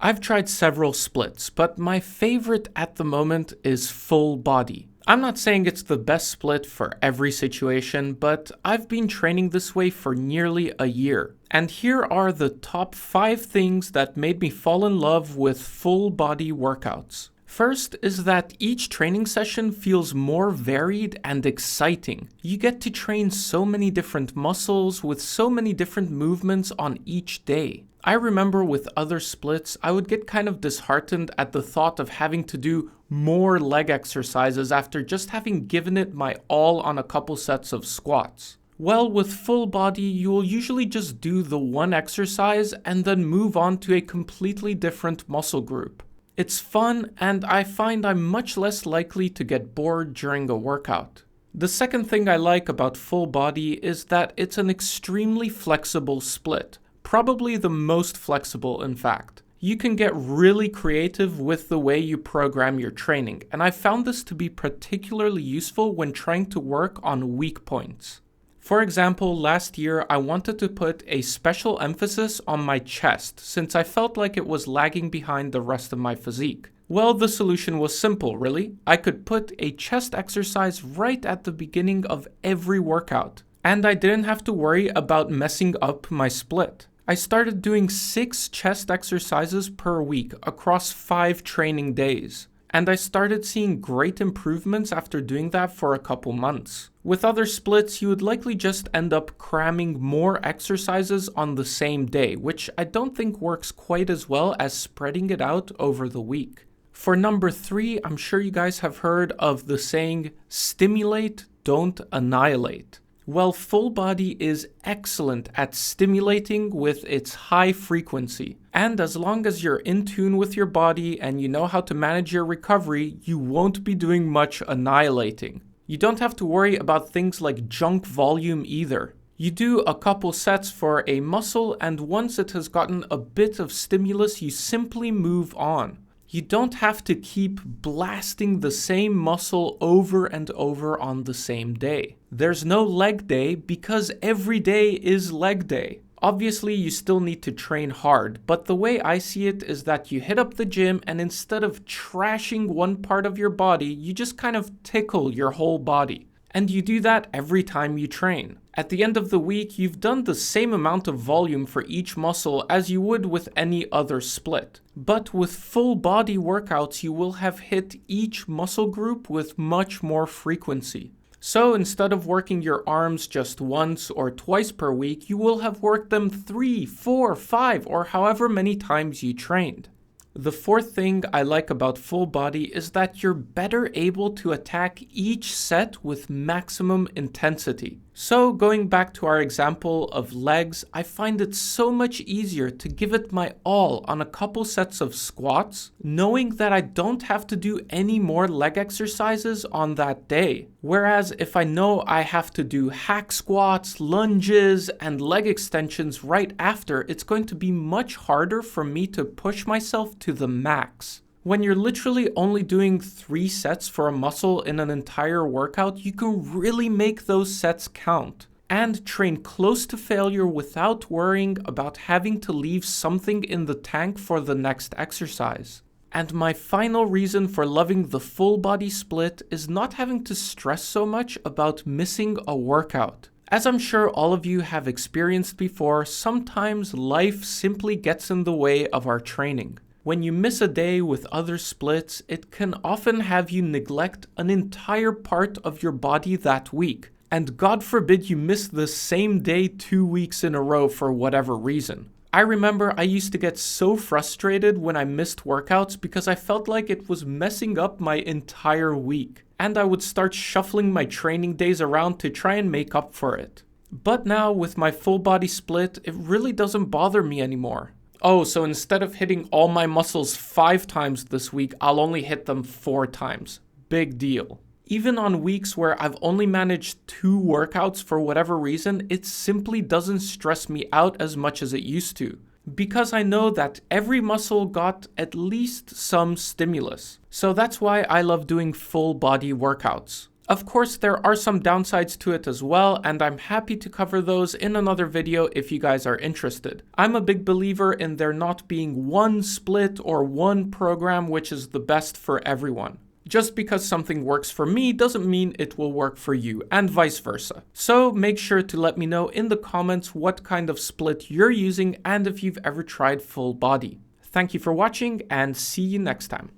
I've tried several splits, but my favorite at the moment is full body. I'm not saying it's the best split for every situation, but I've been training this way for nearly a year. And here are the top 5 things that made me fall in love with full body workouts. First is that each training session feels more varied and exciting. You get to train so many different muscles with so many different movements on each day. I remember with other splits, I would get kind of disheartened at the thought of having to do more leg exercises after just having given it my all on a couple sets of squats. Well, with full body, you will usually just do the one exercise and then move on to a completely different muscle group. It's fun, and I find I'm much less likely to get bored during a workout. The second thing I like about full body is that it's an extremely flexible split. Probably the most flexible, in fact. You can get really creative with the way you program your training, and I found this to be particularly useful when trying to work on weak points. For example, last year I wanted to put a special emphasis on my chest since I felt like it was lagging behind the rest of my physique. Well, the solution was simple, really. I could put a chest exercise right at the beginning of every workout, and I didn't have to worry about messing up my split. I started doing 6 chest exercises per week across 5 training days, and I started seeing great improvements after doing that for a couple months. With other splits, you would likely just end up cramming more exercises on the same day, which I don't think works quite as well as spreading it out over the week. For number 3, I'm sure you guys have heard of the saying, stimulate, don't annihilate. Well, full body is excellent at stimulating with its high frequency. And as long as you're in tune with your body and you know how to manage your recovery, you won't be doing much annihilating. You don't have to worry about things like junk volume either. You do a couple sets for a muscle, and once it has gotten a bit of stimulus, you simply move on. You don't have to keep blasting the same muscle over and over on the same day. There's no leg day because every day is leg day. Obviously, you still need to train hard, but the way I see it is that you hit up the gym and instead of trashing one part of your body, you just kind of tickle your whole body. And you do that every time you train. At the end of the week, you've done the same amount of volume for each muscle as you would with any other split. But with full body workouts, you will have hit each muscle group with much more frequency. So instead of working your arms just once or twice per week, you will have worked them 3, 4, 5, or however many times you trained. The fourth thing I like about full body is that you're better able to attack each set with maximum intensity. So going back to our example of legs, I find it so much easier to give it my all on a couple sets of squats, knowing that I don't have to do any more leg exercises on that day. Whereas if I know I have to do hack squats, lunges, and leg extensions right after, it's going to be much harder for me to push myself to the max. When you're literally only doing 3 sets for a muscle in an entire workout, you can really make those sets count and train close to failure without worrying about having to leave something in the tank for the next exercise. And my final reason for loving the full body split is not having to stress so much about missing a workout. As I'm sure all of you have experienced before, sometimes life simply gets in the way of our training. When you miss a day with other splits, it can often have you neglect an entire part of your body that week. And God forbid you miss the same day 2 weeks in a row for whatever reason. I remember I used to get so frustrated when I missed workouts because I felt like it was messing up my entire week. And I would start shuffling my training days around to try and make up for it. But now with my full body split, it really doesn't bother me anymore. Oh, so instead of hitting all my muscles 5 times this week, I'll only hit them 4 times. Big deal. Even on weeks where I've only managed 2 workouts for whatever reason, it simply doesn't stress me out as much as it used to. Because I know that every muscle got at least some stimulus. So that's why I love doing full body workouts. Of course, there are some downsides to it as well, and I'm happy to cover those in another video if you guys are interested. I'm a big believer in there not being one split or one program which is the best for everyone. Just because something works for me doesn't mean it will work for you, and vice versa. So make sure to let me know in the comments what kind of split you're using and if you've ever tried full body. Thank you for watching, and see you next time.